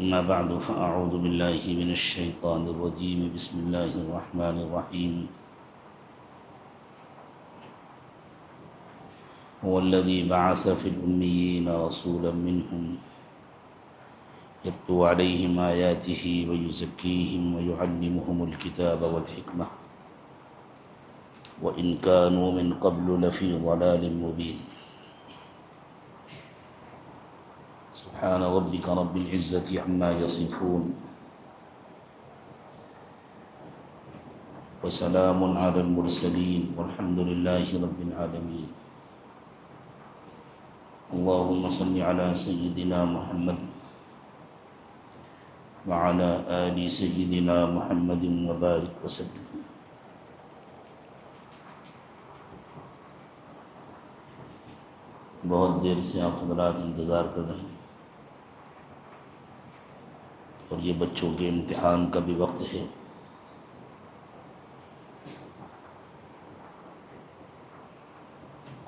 أما بعد فأعوذ بالله من الشيطان الرجيم بسم الله الرحمن الرحيم هو الذي بعث في الأميين رسولا منهم يتلو عليهم آياته ويزكيهم ويعلمهم الكتاب والحكمة وإن كانوا من قبل لفي ضلال مبين سبحان ربك رب العزة عما يصفون وسلام على المرسلين والحمد لله رب العالمين اللهم صل على سيدنا محمد وعلى آل سيدنا محمد وبارك وسلم. بہت دیر سے آپ حضرات انتظار کر رہے ہیں اور یہ بچوں کے امتحان کا بھی وقت ہے.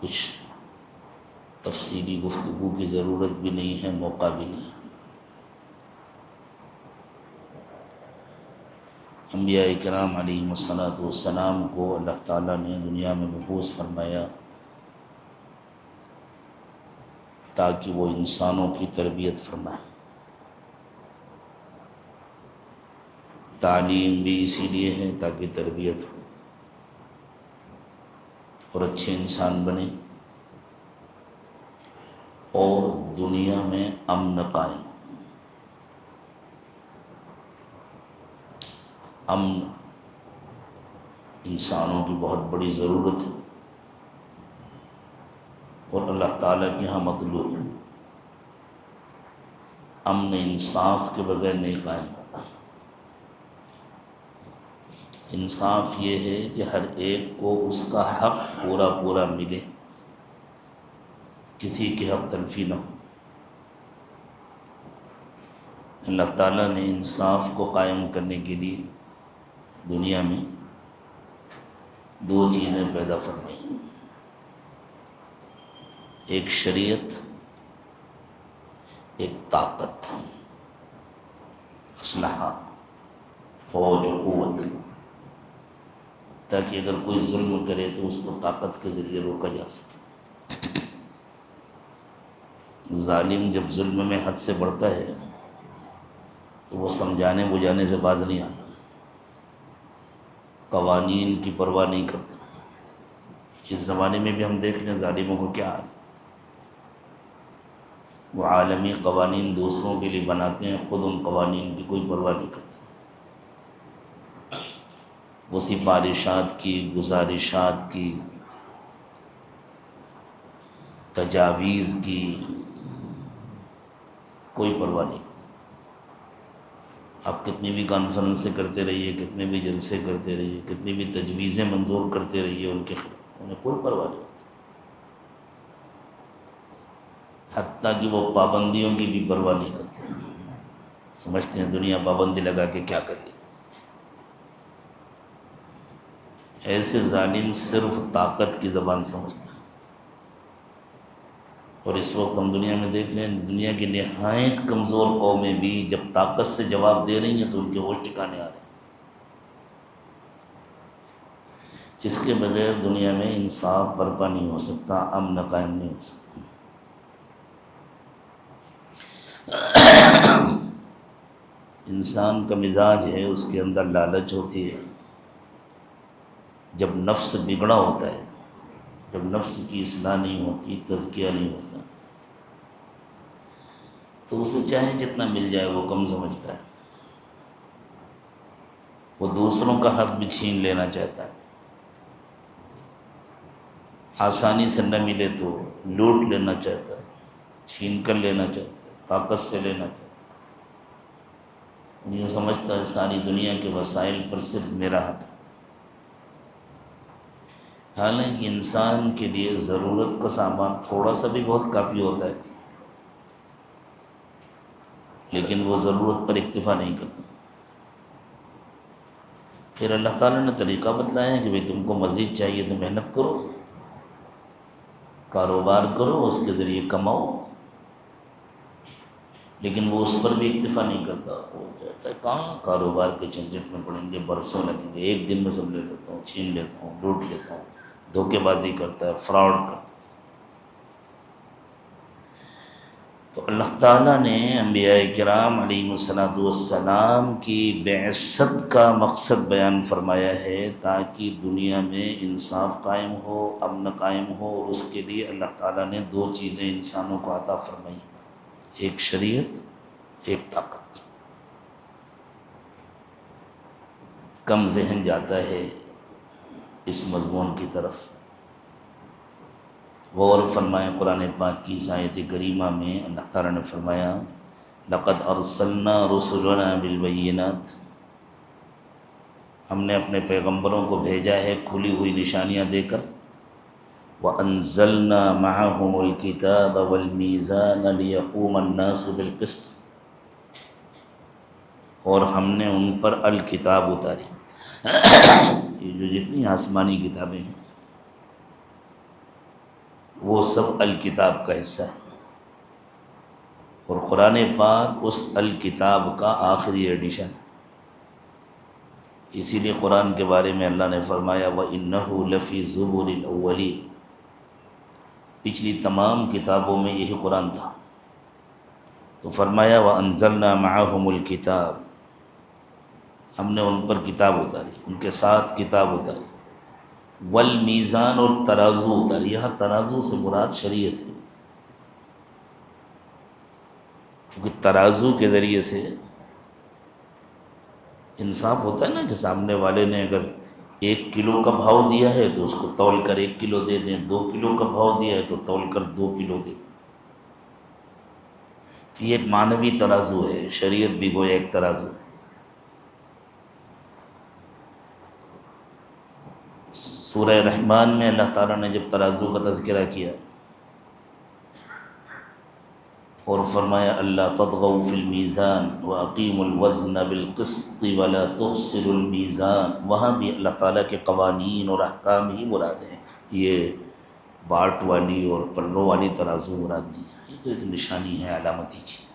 کچھ تفصیلی گفتگو کی ضرورت بھی نہیں ہے، موقع بھی نہیں. انبیاء کرام علیہم السلام کو اللہ تعالیٰ نے دنیا میں مبعوث فرمایا تاکہ وہ انسانوں کی تربیت فرمائے. تعلیم بھی اسی لیے ہے تاکہ تربیت ہو اور اچھے انسان بنے اور دنیا میں امن قائم. امن انسانوں کی بہت بڑی ضرورت ہے اور اللہ تعالیٰ کے یہاں مطلوب ہے. امن انصاف کے بغیر نہیں قائم ہوتا. انصاف یہ ہے کہ ہر ایک کو اس کا حق پورا پورا ملے، کسی کی حق تلفی نہ ہو. اللہ تعالیٰ نے انصاف کو قائم کرنے کے لیے دنیا میں دو چیزیں پیدا فرمائی: ایک شریعت، ایک طاقت، اسلحہ، فوج و قوت، تاکہ اگر کوئی ظلم کرے تو اس کو طاقت کے ذریعے روکا جا سکے. ظالم جب ظلم میں حد سے بڑھتا ہے تو وہ سمجھانے بجھانے سے باز نہیں آتا، قوانین کی پرواہ نہیں کرتا. اس زمانے میں بھی ہم دیکھ لیں ظالموں کو کیا حال. وہ عالمی قوانین دوسروں کے لیے بناتے ہیں، خود ان قوانین کی کوئی پرواہ نہیں کرتے. وہ سفارشات کی، گزارشات کی، تجاویز کی کوئی پرواہ نہیں. آپ کتنی بھی کانفرنس سے کرتے رہیے، کتنے بھی جلسے کرتے رہیے، کتنی بھی تجویزیں منظور کرتے رہیے، ان کے خلاف انہیں کوئی پرواہ نہیں ہوتی. حتیٰ کہ وہ پابندیوں کی بھی پرواہ نہیں کرتے. سمجھتے ہیں دنیا پابندی لگا کے کیا کر لی. ایسے ظالم صرف طاقت کی زبان سمجھتے ہیں. اور اس وقت ہم دنیا میں دیکھ رہے ہیں دنیا کی نہایت کمزور قومیں بھی جب طاقت سے جواب دے رہی ہیں تو ان کے ہوش ٹھکانے آ رہے ہیں. اس کے بغیر دنیا میں انصاف برپا نہیں ہو سکتا، امن قائم نہیں ہو سکتا. انسان کا مزاج ہے، اس کے اندر لالچ ہوتی ہے. جب نفس بگڑا ہوتا ہے، جب نفس کی اصلاح نہیں ہوتی، تزکیہ نہیں ہوتا، تو اسے چاہے جتنا مل جائے وہ کم سمجھتا ہے. وہ دوسروں کا حق بھی چھین لینا چاہتا ہے. آسانی سے نہ ملے تو لوٹ لینا چاہتا ہے، چھین کر لینا چاہتا ہے، طاقت سے لینا چاہتا ہے. یہ سمجھتا ہے ساری دنیا کے وسائل پر صرف میرا حق ہے. حالانکہ انسان کے لیے ضرورت کا سامان تھوڑا سا بھی بہت کافی ہوتا ہے، لیکن وہ ضرورت پر اکتفا نہیں کرتا. پھر اللہ تعالیٰ نے طریقہ بتلایا کہ بھئی تم کو مزید چاہیے تو محنت کرو، کاروبار کرو، اس کے ذریعے کماؤ. لیکن وہ اس پر بھی اکتفا نہیں کرتا، وہ چاہتا ہے کہاں کاروبار کے جھنجٹ میں پڑیں گے، برسوں لگیں گے، ایک دن میں سب لے لیتا ہوں، چھین لیتا ہوں، لوٹ لیتا ہوں، دھوکے بازی کرتا ہے، فراڈ کرتا ہے۔ تو اللہ تعالیٰ نے انبیاء کرام علیہ الصلاۃ والسلام کی بعثت کا مقصد بیان فرمایا ہے تاکہ دنیا میں انصاف قائم ہو، امن قائم ہو، اور اس کے لیے اللہ تعالیٰ نے دو چیزیں انسانوں کو عطا فرمائی، ایک شریعت، ایک طاقت۔ کم ذہن جاتا ہے اس مضمون کی طرف۔ غور فرمائیں قرآن پاک کی اس آیت کریمہ میں اللہ تعالیٰ نے فرمایا لَقَدْ أَرْسَلْنَا رُسُلَنَا بِالْبَيِّنَاتِ، ہم نے اپنے پیغمبروں کو بھیجا ہے کھلی ہوئی نشانیاں دے کر، وَأَنزَلْنَا مَعَهُمُ الْكِتَابَ وَالْمِيزَانَ لِيَقُومَ النَّاسُ بِالْقِسْطِ، اور ہم نے ان پر الکتاب اتاری۔ یہ جو جتنی آسمانی کتابیں ہیں وہ سب الکتاب کا حصہ ہے، اور قرآن پاک اس الکتاب کا آخری ایڈیشن ہے۔ اسی لیے قرآن کے بارے میں اللہ نے فرمایا وَإِنَّهُ لَفِي زُبُرِ الْأَوَّلِينَ، پچھلی تمام کتابوں میں یہی قرآن تھا۔ تو فرمایا وَأَنزَلْنَا مَعَهُمُ الْكِتَابَ، ہم نے ان پر کتاب اتاری، ان کے ساتھ کتاب اتاری، والمیزان، اور ترازو اتاری۔ یہاں ترازو سے مراد شریعت ہے، کیونکہ ترازو کے ذریعے سے انصاف ہوتا ہے نا، کہ سامنے والے نے اگر 1 کلو کا بھاؤ دیا ہے تو اس کو تول کر 1 کلو دے دیں، 2 کلو کا بھاؤ دیا ہے تو تول کر 2 کلو دے دیں۔ تو یہ ایک معنوی ترازو ہے، شریعت بھی گویا ایک ترازو ہے۔ سورہ رحمان میں اللہ تعالیٰ نے جب ترازو کا تذکرہ کیا اور فرمایا اللہ تطغوا فی المیزان واقیموا الوزن بالقسط ولا تخسروا المیزان، وہاں بھی اللہ تعالیٰ کے قوانین اور احکام ہی مراد ہیں، یہ باٹ والی اور پلوں والی ترازو مراد نہیں ہے، یہ تو ایک نشانی ہے، علامتی چیز۔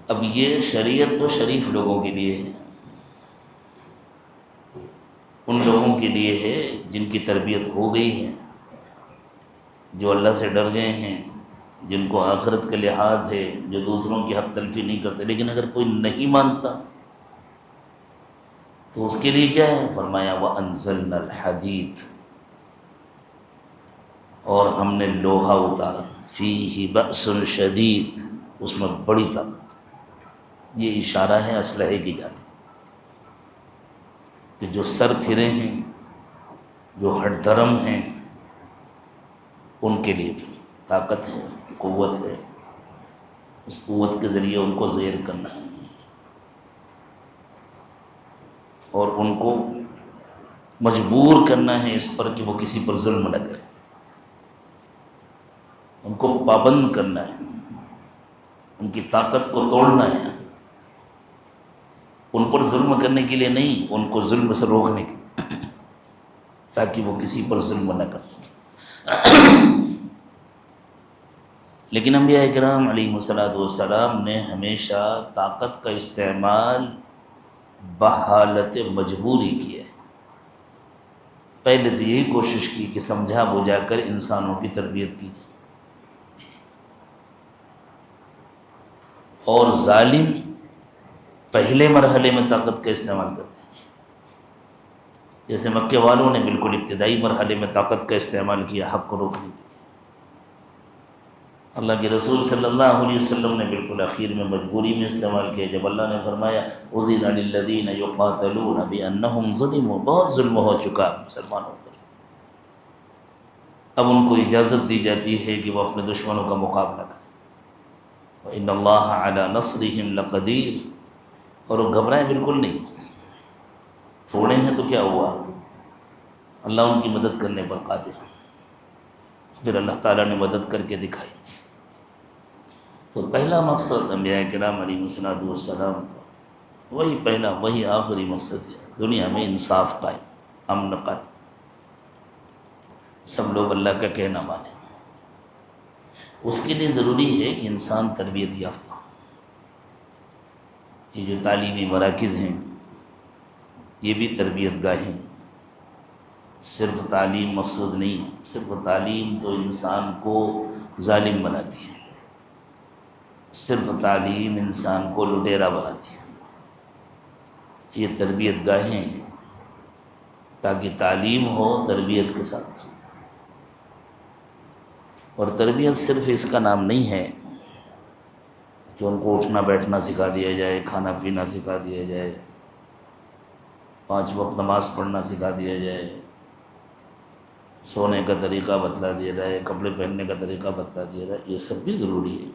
اب یہ شریعت تو شریف لوگوں کے لیے ہے، ان لوگوں کے لیے ہے جن کی تربیت ہو گئی ہے، جو اللہ سے ڈر گئے ہیں، جن کو آخرت کا لحاظ ہے، جو دوسروں کی حق تلفی نہیں کرتے۔ لیکن اگر کوئی نہیں مانتا تو اس کے لیے کیا ہے؟ فرمایا وَأَنزَلْنَا الْحَدِيدَ، اور ہم نے لوہا اتارا، فِيهِ بَأْسٌ شَدِيدٌ، اس میں بڑی طاقت۔ یہ اشارہ ہے اسلحے کی جانب، کہ جو سر پھرے ہیں، جو ہٹ دھرم ہیں، ان کے لیے بھی طاقت ہے، قوت ہے، اس قوت کے ذریعے ان کو زیر کرنا ہے اور ان کو مجبور کرنا ہے اس پر کہ وہ کسی پر ظلم نہ کرے، ان کو پابند کرنا ہے، ان کی طاقت کو توڑنا ہے، ان پر ظلم کرنے کے لیے نہیں، ان کو ظلم سے روکنے کے لیے، تاکہ وہ کسی پر ظلم نہ کر سکے۔ لیکن انبیاء کرام علیہ الصلاۃ والسلام نے ہمیشہ طاقت کا استعمال بحالت مجبوری کیا ہے۔ پہلے تو یہی کوشش کی کہ سمجھا بجھا کر انسانوں کی تربیت کی، اور ظالم پہلے مرحلے میں طاقت کا استعمال کرتے ہیں، جیسے مکے والوں نے بالکل ابتدائی مرحلے میں طاقت کا استعمال کیا حق کو روکنے کے لیے۔ اللہ کے رسول صلی اللہ علیہ وسلم نے بالکل آخر میں مجبوری میں استعمال کیا، جب اللہ نے فرمایا اذن للذین یقاتلون بانہم ظلموا، بہت ظلم ہو چکا مسلمانوں پر، اب ان کو اجازت دی جاتی ہے کہ وہ اپنے دشمنوں کا مقابلہ کریں۔ وَإِنَّ اللَّهَ عَلَى نَصْرِهِمْ لَقَدِيرٌ، اور وہ گھبرائیں بالکل نہیں، تھوڑے ہیں تو کیا ہوا، اللہ ان کی مدد کرنے پر قادر ہے۔ پھر اللہ تعالیٰ نے مدد کر کے دکھائی۔ تو پہلا مقصد انبیاء کرام علیہ الصلوۃ والسلام کا وہی پہلا وہی آخری مقصد ہے، دنیا میں انصاف قائم، امن قائم، سب لوگ اللہ کا کہنا مانیں۔ اس کے لیے ضروری ہے کہ انسان تربیت یافتہ ہو۔ یہ جو تعلیمی مراکز ہیں یہ بھی تربیت گاہیں، صرف تعلیم مقصود نہیں، صرف تعلیم تو انسان کو ظالم بناتی ہے، صرف تعلیم انسان کو لٹیرا بناتی ہے۔ یہ تربیت گاہیں ہیں تاکہ تعلیم ہو تربیت کے ساتھ، اور تربیت صرف اس کا نام نہیں ہے کہ ان کو اٹھنا بیٹھنا سکھا دیا جائے، کھانا پینا سکھا دیا جائے، 5 وقت نماز پڑھنا سکھا دیا جائے، سونے کا طریقہ بتلا دیا جائے، کپڑے پہننے کا طریقہ بتلا دیا جائے۔ یہ سب بھی ضروری ہے،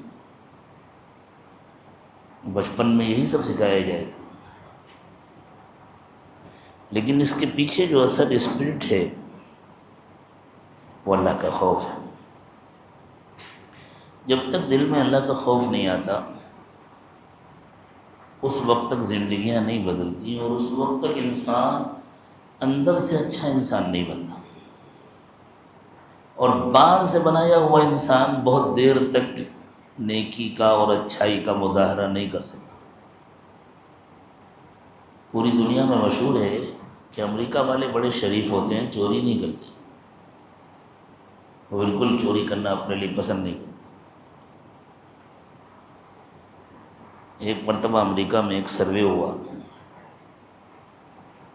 بچپن میں یہی سب سکھایا جائے، لیکن اس کے پیچھے جو اصل اسپرٹ ہے وہ اللہ کا خوف ہے۔ جب تک دل میں اللہ کا خوف نہیں آتا اس وقت تک زندگیاں نہیں بدلتی، اور اس وقت تک انسان اندر سے اچھا انسان نہیں بنتا، اور باہر سے بنایا ہوا انسان بہت دیر تک نیکی کا اور اچھائی کا مظاہرہ نہیں کر سکتا۔ پوری دنیا میں مشہور ہے کہ امریکہ والے بڑے شریف ہوتے ہیں، چوری نہیں کرتے، وہ بالکل چوری کرنا اپنے لیے پسند نہیں کرتے۔ ایک مرتبہ امریکہ میں ایک سروے ہوا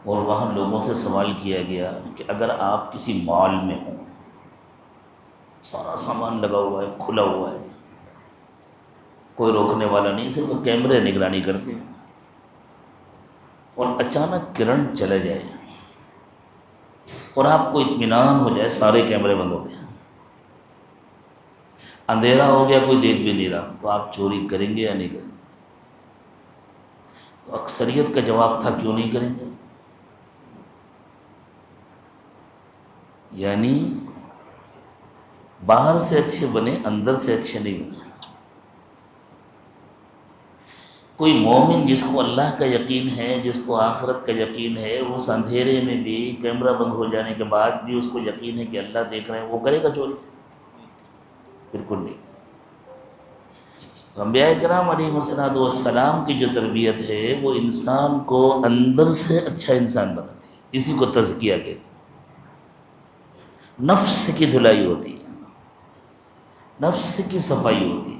اور وہاں لوگوں سے سوال کیا گیا کہ اگر آپ کسی مال میں ہوں، سارا سامان لگا ہوا ہے، کھلا ہوا ہے، کوئی روکنے والا نہیں، صرف کیمرے نگرانی کرتے ہیں، اور اچانک کرنٹ چلا جائے اور آپ کو اطمینان ہو جائے سارے کیمرے بند ہو گئے، اندھیرا ہو گیا، کوئی دیکھ بھی نہیں رہا، تو آپ چوری کریں گے یا نہیں کریں گے؟ تو اکثریت کا جواب تھا کیوں نہیں کریں گے؟ یعنی باہر سے اچھے بنے، اندر سے اچھے نہیں بنے۔ کوئی مومن جس کو اللہ کا یقین ہے، جس کو آخرت کا یقین ہے، اس اندھیرے میں بھی کیمرہ بند ہو جانے کے بعد بھی اس کو یقین ہے کہ اللہ دیکھ رہے ہیں، وہ کرے گا چوری؟ بالکل نہیں۔ تو انبیاء کرام علیہ السلام کی جو تربیت ہے وہ انسان کو اندر سے اچھا انسان بناتی ہے، اسی کو تزکیہ کہتے ہیں۔ نفس کی دھلائی ہوتی ہے، نفس کی صفائی ہوتی ہے،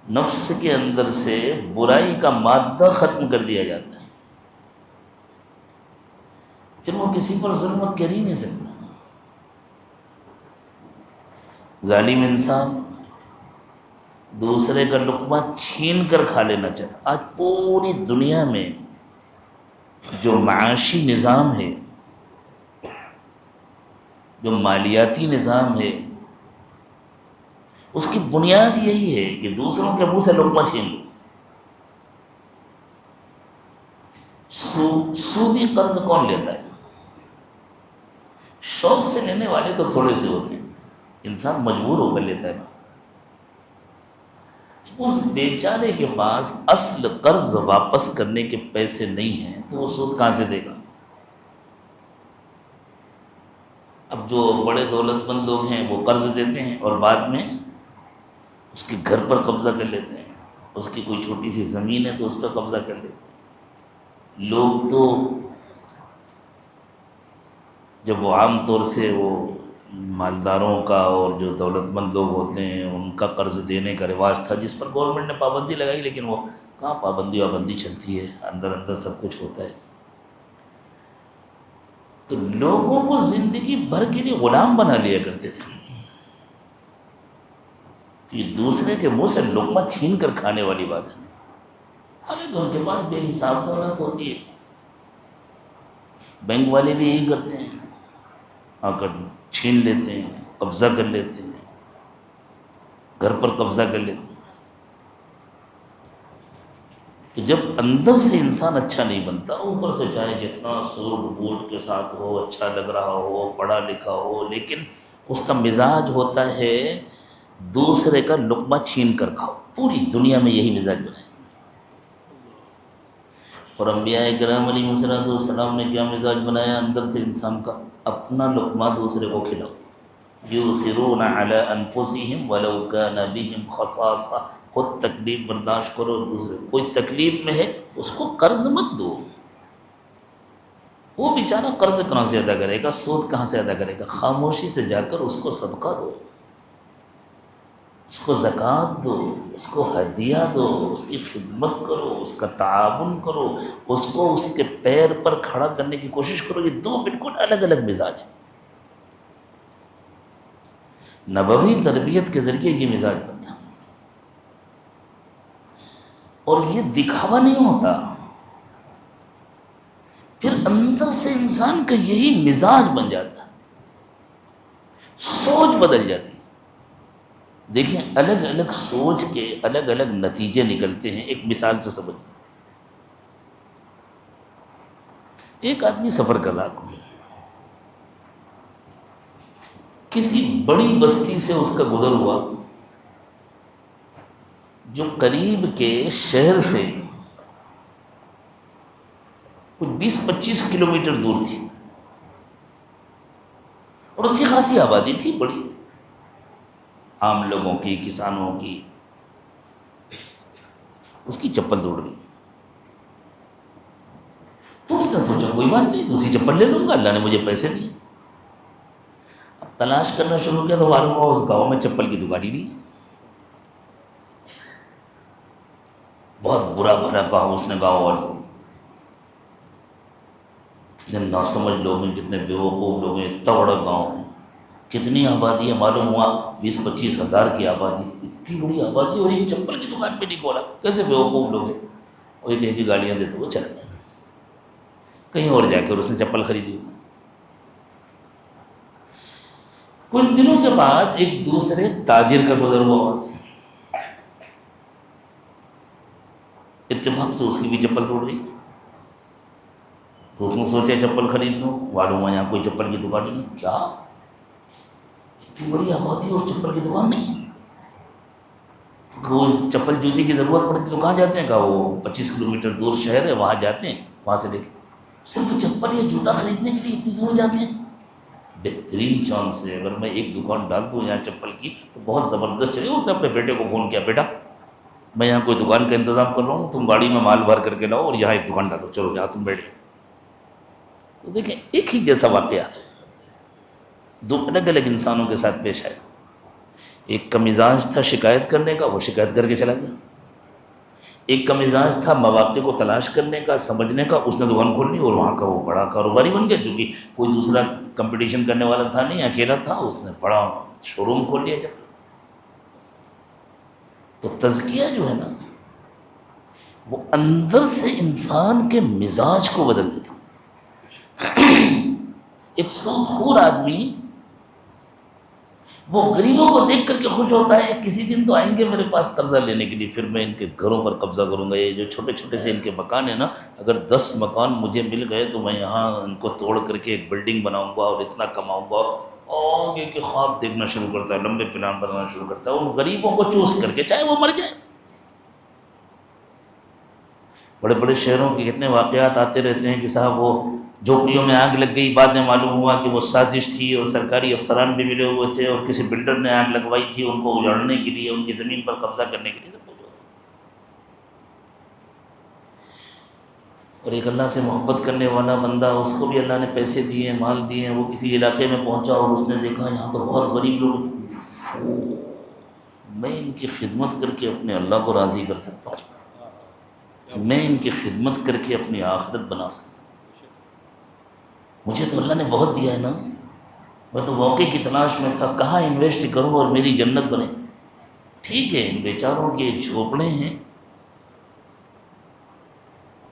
نفس کے اندر سے برائی کا مادہ ختم کر دیا جاتا ہے، پھر وہ کسی پر ظلم کر ہی نہیں سکتا۔ ظالم انسان دوسرے کا لقمہ چھین کر کھا لینا چاہتا۔ آج پوری دنیا میں جو معاشی نظام ہے، جو مالیاتی نظام ہے، اس کی بنیاد یہی ہے کہ دوسروں کے منہ سے لقمہ چھین لو۔ سودی قرض کون لیتا ہے؟ شوق سے لینے والے تو تھوڑے سے ہوتے ہیں، انسان مجبور ہو کر لیتا ہے نا۔ اس بیچارے کے پاس اصل قرض واپس کرنے کے پیسے نہیں ہیں تو وہ سود کہاں سے دے گا؟ اب جو بڑے دولت مند لوگ ہیں وہ قرض دیتے ہیں اور بعد میں اس کے گھر پر قبضہ کر لیتے ہیں، اس کی کوئی چھوٹی سی زمین ہے تو اس پر قبضہ کر لیتے ہیں۔ لوگ تو جب وہ عام طور سے وہ مالداروں کا اور جو دولت مند لوگ ہوتے ہیں ان کا قرض دینے کا رواج تھا، جس پر گورنمنٹ نے پابندی لگائی، لیکن وہ کہاں پابندی چلتی ہے، اندر اندر سب کچھ ہوتا ہے۔ تو لوگوں کو زندگی بھر کے لیے غلام بنا لیا کرتے تھے، یہ دوسرے کے منہ سے لقمہ چھین کر کھانے والی بات ہے۔ حالانکہ ان کے پاس بے حساب دولت ہوتی ہے، بینک والے بھی یہی کرتے ہیں، آ کر چھین لیتے ہیں، قبضہ کر لیتے ہیں، گھر پر قبضہ کر لیتے ہیں۔ تو جب اندر سے انسان اچھا نہیں بنتا، اوپر سے چاہے جتنا سوٹ بوٹ کے ساتھ ہو، اچھا لگ رہا ہو، پڑھا لکھا ہو، لیکن اس کا مزاج ہوتا ہے دوسرے کا لقمہ چھین کر کھاؤ۔ پوری دنیا میں یہی مزاج بنا ہے۔ اور انبیاء کرام علیہ السلام نے کیا مزاج بنایا اندر سے انسان کا؟ اپنا لقمہ دوسرے کو کھلاؤ۔ یؤثرون علی انفسہم ولو کان بہم خصاصہ، خود تکلیف برداشت کرو، دوسرے کوئی تکلیف میں ہے اس کو قرض مت دو، وہ بیچارہ قرض کہاں سے ادا کرے گا، سود کہاں سے ادا کرے گا، خاموشی سے جا کر اس کو صدقہ دو، اس کو زکوٰۃ دو، اس کو ہدیہ دو، اس کی خدمت کرو، اس کا تعاون کرو، اس کو اس کے پیر پر کھڑا کرنے کی کوشش کرو۔ یہ دو بالکل الگ الگ مزاج ہیں۔ نبوی تربیت کے ذریعے یہ مزاج بنتا، اور یہ دکھاوا نہیں ہوتا، پھر اندر سے انسان کا یہی مزاج بن جاتا ہے، سوچ بدل جاتی ہے۔ دیکھیں الگ الگ سوچ کے الگ الگ نتیجے نکلتے ہیں۔ ایک مثال سے سمجھ، ایک آدمی سفر کر رہا تھا، کسی بڑی بستی سے اس کا گزر ہوا جو قریب کے شہر سے کچھ 20-25 کلومیٹر دور تھی، اور اچھی خاصی آبادی تھی، بڑی عام لوگوں کی، کسانوں کی۔ اس کی چپل توڑ گئی، تو اس نے سوچا کوئی بات نہیں، دوسری چپل لے لوں گا، اللہ نے مجھے پیسے دیے۔ اب تلاش کرنا شروع کیا تو معلوم ہوا اس گاؤں میں چپل کی دکان ہی نہیں ہے۔ بہت برا بھلا کہا اس نے گاؤں والوں، کتنے ناسمجھ لوگ ہیں، کتنے بیوقوف لوگ ہیں، اتنا بڑا گاؤں، کتنی آبادی ہے، معلوم ہوا 20-25 ہزار کی آبادی، اتنی بڑی آبادی، اور ایک چپل کی دکان پہ نہیں کھولا، کیسے بیوقوف لوگ ہیں۔ اور ایک ایک گالیاں دیتے ہوئے چلے گئے، کہیں اور جا کر اس نے چپل خریدی۔ کچھ دنوں کے بعد ایک دوسرے تاجر کا گزر ہوا وہاں سے، اتفاق سے اس کی بھی چپل توڑ گئی، تو اس نے سوچا چپل خرید لوں، معلوم ہوا یہاں کوئی چپل کی دکان نہیں۔ کیا اتنی بڑی آبادی اور چپل کی دکان نہیں ہے؟ وہ چپل جوتی کی ضرورت پڑتی تو کہاں جاتے ہیں؟ کہا وہ 25 کلومیٹر دور شہر ہے، وہاں جاتے ہیں، وہاں سے دیکھیں صرف چپل یا جوتا خریدنے کے لیے اتنی دور جاتے ہیں۔ بہترین چانس ہے، اگر میں ایک دکان ڈال دوں یہاں چپل کی تو بہت زبردست چلے۔ اس نے اپنے بیٹے کو فون کیا، بیٹا میں یہاں کوئی دکان کا انتظام کر رہا ہوں، تم گاڑی میں مال بھر کر کے لاؤ اور یہاں ایک دکان ڈالو، چلو یہاں تم بیٹھے۔ تو دیکھیں ایک ہی جیسا واقعہ دو الگ الگ انسانوں کے ساتھ پیش آیا۔ ایک کا مزاج تھا شکایت کرنے کا، وہ شکایت کر کے چلا گیا۔ ایک کا مزاج تھا مواقع کو تلاش کرنے کا، سمجھنے کا، اس نے دکان کھول لی اور وہاں کا وہ بڑا کاروباری بن گیا، چونکہ کوئی دوسرا کمپٹیشن کرنے والا تھا نہیں، اکیلا تھا، اس نے بڑا شو روم کھول لیا۔ جب تو تزکیہ جو ہے نا، وہ اندر سے انسان کے مزاج کو بدل دیتا۔ ایک سود خور آدمی وہ غریبوں کو دیکھ کر کے خوش ہوتا ہے، کسی دن تو آئیں گے میرے پاس قرضہ لینے کے لیے، پھر میں ان کے گھروں پر قبضہ کروں گا۔ یہ جو چھوٹے چھوٹے سے ان کے مکان ہیں نا، اگر 10 مکان مجھے مل گئے تو میں یہاں ان کو توڑ کر کے ایک بلڈنگ بناؤں گا اور اتنا کماؤں گا۔ آگے کے خواب دیکھنا شروع کرتا ہے، لمبے پلان بنانا شروع کرتا ہے، ان غریبوں کو چوس کر کے، چاہے وہ مر جائے۔ بڑے بڑے شہروں کے کتنے واقعات آتے رہتے ہیں کہ صاحب وہ جھوپڑیوں میں آگ لگ گئی، بعد میں معلوم ہوا کہ وہ سازش تھی اور سرکاری افسران بھی ملے ہوئے تھے اور کسی بلڈر نے آگ لگوائی تھی ان کو اجاڑنے کے لیے، ان کی زمین پر قبضہ کرنے کے لیے، سب کچھ ہوتا۔ اور ایک اللہ سے محبت کرنے والا بندہ، اس کو بھی اللہ نے پیسے دیے، مال دیے، وہ کسی علاقے میں پہنچا اور اس نے دیکھا یہاں تو بہت غریب لوگ، میں ان کی خدمت کر کے اپنے اللہ کو راضی کر سکتا ہوں، میں ان کی خدمت کر کے اپنی آخرت بنا سکتا ہوں۔ مجھے تو اللہ نے بہت دیا ہے نا، میں تو موقع کی تلاش میں تھا، کہاں انویسٹ کروں اور میری جنت بنے۔ ٹھیک ہے، ان بیچاروں کے جھوپڑے ہیں،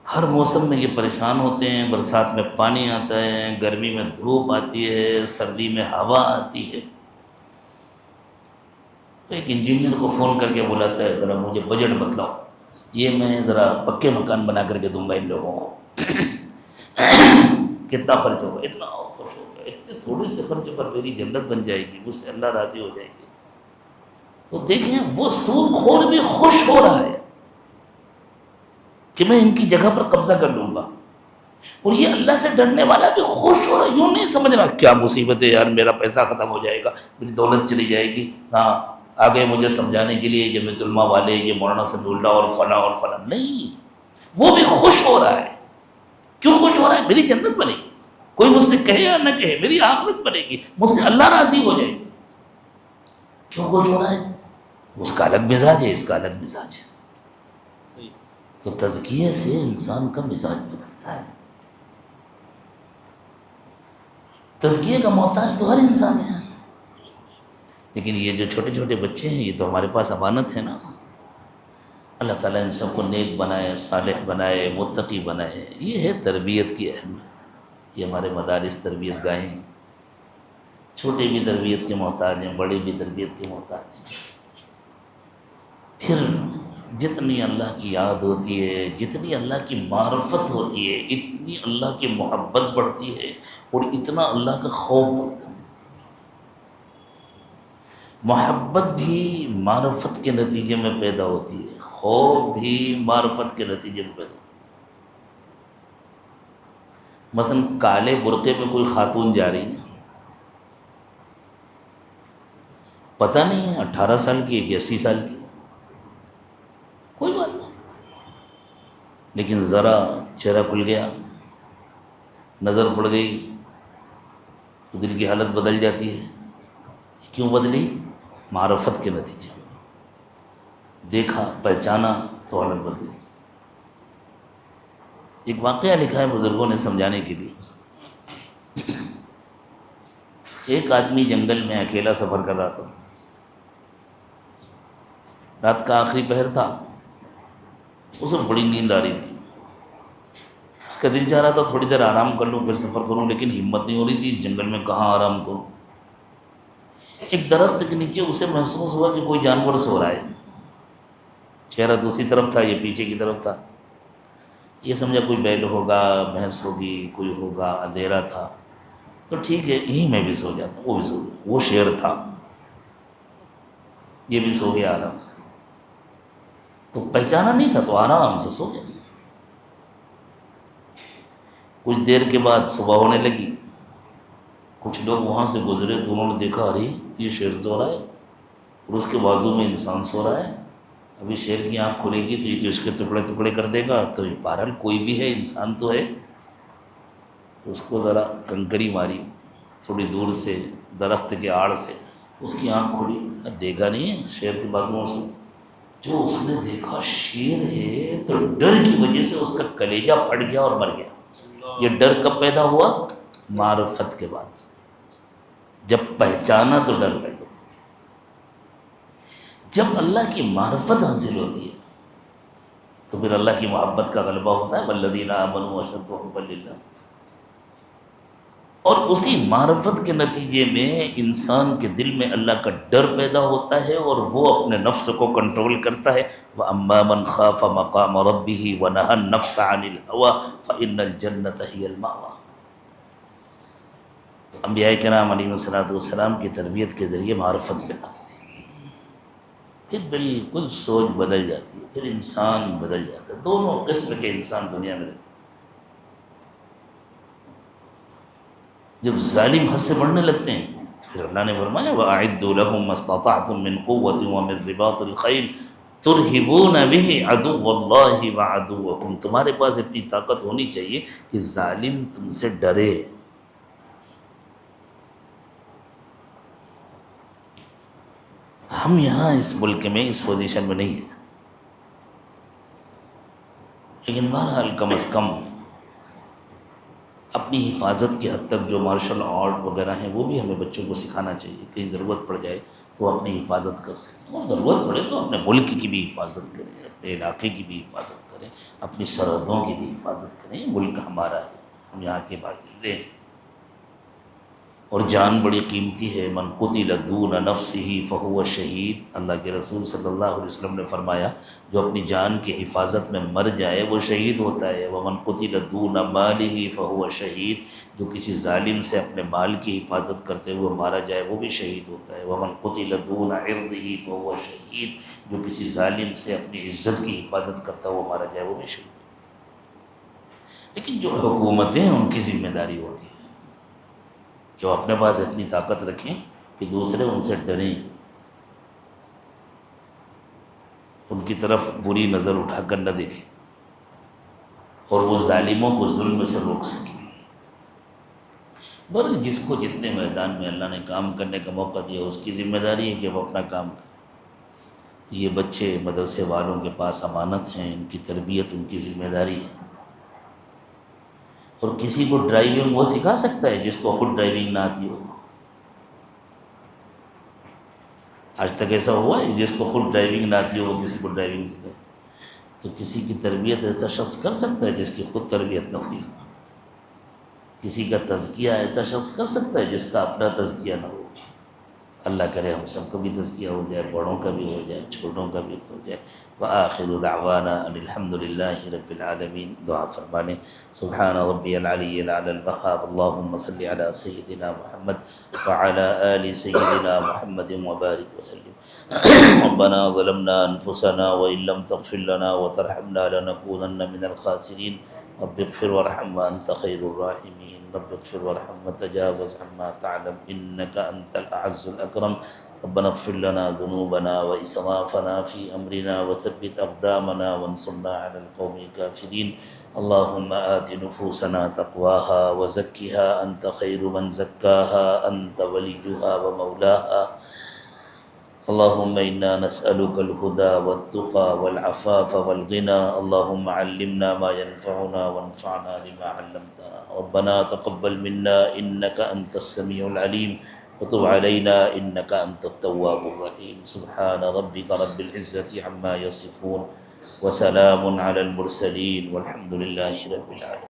ہر موسم میں یہ پریشان ہوتے ہیں، برسات میں پانی آتا ہے، گرمی میں دھوپ آتی ہے، سردی میں ہوا آتی ہے۔ ایک انجینئر کو فون کر کے بلاتا ہے، ذرا مجھے بجٹ بتلاؤ، یہ میں ذرا پکے مکان بنا کر کے دوں گا ان لوگوں کو، کتنا خرچ ہوگا؟ اتنا خرچ ہوگا، اتنے تھوڑے سے خرچ پر میری جنت بن جائے گی، مجھ سے اللہ راضی ہو جائے گی۔ تو دیکھیں وہ سود خور بھی خوش ہو رہا ہے کہ میں ان کی جگہ پر قبضہ کر لوں گا، اور یہ اللہ سے ڈرنے والا بھی خوش ہو رہا ہے، یوں نہیں سمجھ رہا کیا مصیبت ہے یار، میرا پیسہ ختم ہو جائے گا، میری دولت چلی جائے گی، ہاں آگے مجھے سمجھانے کے لیے جمیعت علماء والے، یہ مولانا سمیع اللہ اور فلاں نہیں، وہ بھی خوش ہو رہا ہے۔ کیوں خوش ہو رہا ہے؟ میری جنت بنے گی، کوئی مجھ سے کہے یا نہ کہے میری آخرت بنے گی، مجھ سے اللہ راضی ہو جائے گی۔ کیوں خوش ہو رہا ہے؟ اس کا الگ مزاج ہے، اس کا الگ مزاج ہے۔ تو تزکیے سے انسان کا مزاج بدلتا ہے۔ تزکیے کا محتاج تو ہر انسان ہے، لیکن یہ جو چھوٹے چھوٹے بچے ہیں یہ تو ہمارے پاس امانت ہے نا۔ اللہ تعالیٰ ان سب کو نیک بنائے، صالح بنائے، متقی بنائے، یہ ہے تربیت کی اہمیت۔ یہ ہمارے مدارس تربیت گاہیں ہیں، چھوٹے بھی تربیت کے محتاج ہیں، بڑے بھی تربیت کے محتاج ہیں۔ پھر جتنی اللہ کی یاد ہوتی ہے، جتنی اللہ کی معرفت ہوتی ہے، اتنی اللہ کی محبت بڑھتی ہے اور اتنا اللہ کا خوف بڑھتا ہے۔ محبت بھی معرفت کے نتیجے میں پیدا ہوتی ہے، خوف بھی معرفت کے نتیجے میں پیدا ہوتی ہے۔ مثلا کالے برقعے میں کوئی خاتون جا رہی ہے، پتہ نہیں ہے 18 سال کی ہے کہ 80 سال کی ہے، کوئی بات نہیں، لیکن ذرا چہرہ کھل گیا، نظر پڑ گئی تو دل کی حالت بدل جاتی ہے۔ کیوں بدلی؟ معرفت کے نتیجے میں دیکھا، پہچانا تو حالت بدلی۔ ایک واقعہ لکھا ہے بزرگوں نے سمجھانے کے لیے۔ ایک آدمی جنگل میں اکیلا سفر کر رہا تھا، رات کا آخری پہر تھا، اسے بڑی نیند آ رہی تھی، اس کا دل چاہ رہا تھا تھوڑی دیر آرام کر لوں پھر سفر کروں، لیکن ہمت نہیں ہو رہی تھی، جنگل میں کہاں آرام کروں۔ ایک درخت کے نیچے اسے محسوس ہوا کہ کوئی جانور سو رہا ہے، چہرہ دوسری طرف تھا، یہ پیچھے کی طرف تھا، یہ سمجھا کوئی بیل ہوگا، بھینس ہوگی، کوئی ہوگا، اندھیرا تھا تو ٹھیک ہے یہیں میں بھی سو جاتا، وہ بھی سو گیا، وہ شیر تھا، یہ بھی سو گیا آرام سے، تو پہچانا نہیں تھا تو آرام سے سو گیا۔ کچھ دیر کے بعد صبح ہونے لگی، کچھ لوگ وہاں سے گزرے تو انہوں نے دیکھا ارے یہ شیر سو رہا ہے اور اس کے بازو میں انسان سو رہا ہے، ابھی شیر کی آنکھ کھلے گی تو یہ تو اس کے ٹکڑے ٹکڑے کر دے گا، تو بہرحال کوئی بھی ہے، انسان تو ہے، تو اس کو ذرا کنکری ماری تھوڑی دور سے، درخت کے آڑ سے، اس کی آنکھ کھلی، دیکھا نہیں ہے شیر کے بازو میں سو، جو اس نے دیکھا شیر ہے تو ڈر کی وجہ سے اس کا کلیجہ پھٹ گیا اور مر گیا۔ یہ ڈر کب پیدا ہوا؟ معرفت کے بعد، جب پہچانا تو ڈر پیدا ہوا۔ جب اللہ کی معرفت حاصل ہوتی ہے تو پھر اللہ کی محبت کا غلبہ ہوتا ہے، والذین آمنوا اشد حبا للہ، اور اسی معرفت کے نتیجے میں انسان کے دل میں اللہ کا ڈر پیدا ہوتا ہے اور وہ اپنے نفس کو کنٹرول کرتا ہے۔ وَأَمَّا مَنْ خَافَ مَقَامَ رَبِّهِ وَنَهَى النَّفْسَ عَنِ الْهَوَىٰ فَإِنَّ الْجَنَّةَ هِيَ الْمَأْوَىٰ۔ تو انبیاء کرام علیہم السلام کی تربیت کے ذریعے معرفت پیدا ہوتی ہے، پھر بالکل سوچ بدل جاتی ہے، پھر انسان بدل جاتا ہے۔ دونوں قسم کے انسان دنیا میں رہتے ہیں۔ جب ظالم حد سے بڑھنے لگتے ہیں تو پھر اللہ نے فرمایا وَأَعِدُّوا لَهُم مَّا اسْتَطَعْتُم مِّن قُوَّةٍ وَمِن رِّبَاطِ الْخَيْلِ تُرْهِبُونَ بِهِ عَدُوَّ اللَّهِ وَعَدُوَّكُمْ، تمہارے پاس اتنی طاقت ہونی چاہیے کہ ظالم تم سے ڈرے۔ ہم یہاں اس ملک میں اس پوزیشن میں نہیں ہیں، لیکن بہرحال کم از کم اپنی حفاظت کی حد تک جو مارشل آرٹ وغیرہ ہیں وہ بھی ہمیں بچوں کو سکھانا چاہیے، کہیں ضرورت پڑ جائے تو اپنی حفاظت کر سکیں، اور ضرورت پڑے تو اپنے ملک کی بھی حفاظت کریں، اپنے علاقے کی بھی حفاظت کریں، اپنی سرحدوں کی بھی حفاظت کریں۔ ملک ہمارا ہے، ہم یہاں کے باشندے ہیں، اور جان بڑی قیمتی ہے۔ من قتل دون نفسہ فہو شہید، اللہ کے رسول صلی اللہ علیہ وسلم نے فرمایا جو اپنی جان کی حفاظت میں مر جائے وہ شہید ہوتا ہے۔ ومن قتل دون مالہ فہو شہید، جو کسی ظالم سے اپنے مال کی حفاظت کرتے ہوئے مارا جائے وہ بھی شہید ہوتا ہے۔ ومن قتل دون عرضہ فہو شہید، جو کسی ظالم سے اپنی عزت کی حفاظت کرتا ہوا مارا جائے وہ بھی شہید ہوتا ہے۔ لیکن جو حکومتیں ہیں ان کی ذمہ داری ہوتی ہے کہ وہ اپنے پاس اتنی طاقت رکھیں کہ دوسرے ان سے ڈریں، ان کی طرف بری نظر اٹھا کر نہ دیکھیں اور وہ ظالموں کو ظلم سے روک سکیں۔ بر جس کو جتنے میدان میں اللہ نے کام کرنے کا موقع دیا اس کی ذمہ داری ہے کہ وہ اپنا کام کرے۔ یہ بچے مدرسے والوں کے پاس امانت ہیں، ان کی تربیت ان کی ذمہ داری ہے۔ اور کسی کو ڈرائیونگ وہ سکھا سکتا ہے جس کو خود ڈرائیونگ نہ آتی ہو؟ آج تک ایسا ہوا ہے جس کو خود ڈرائیونگ نہ آتی ہو وہ کسی کو ڈرائیونگ سکھائے؟ تو کسی کی تربیت ایسا شخص کر سکتا ہے جس کی خود تربیت نہ ہوئی ہو؟ کسی کا تزکیہ ایسا شخص کر سکتا ہے جس کا اپنا تزکیہ نہ ہو؟ اللہ کرے ہم سب کا بھی تزکیہ ہو جائے، بڑوں کا بھی ہو جائے، چھوٹوں کا بھی ہو جائے۔ وآخر دعوانا ان الحمد للہ رب العالمین۔ دعا فرمانے سبحان ربی العلی الاعلی الوہاب اللہم صلی علی سیدنا محمد وعلی آل سیدنا محمد وبارک وسلم۔ ربنا ظلمنا انفسنا وان لم تغفر لنا وترحمنا لنکونن من الخاسرین۔ رب اغفر وارحم وانت خیر الراحمین۔ رب اغفر وارحم وتجاوز عما تعلم انك انت الاعز الاکرم۔ ربنا اغفر لنا ذنوبنا واسرافنا في امرنا وثبت اقدامنا وانصرنا على القوم الكافرين۔ اللهم آت نفوسنا تقواها وزكها انت خير من زكاها انت وليها ومولاها۔ اللهم إنا نسألك الهدى والتقى والعفاف والغنى۔ اللهم علمنا ما ينفعنا وانفعنا بما علمتنا۔ ربنا تقبل منا إنك أنت السميع العليم وتب علينا إنك أنت التواب الرحيم۔ سبحان ربك رب العزة عما يصفون وسلام على المرسلين والحمد لله رب العالمين۔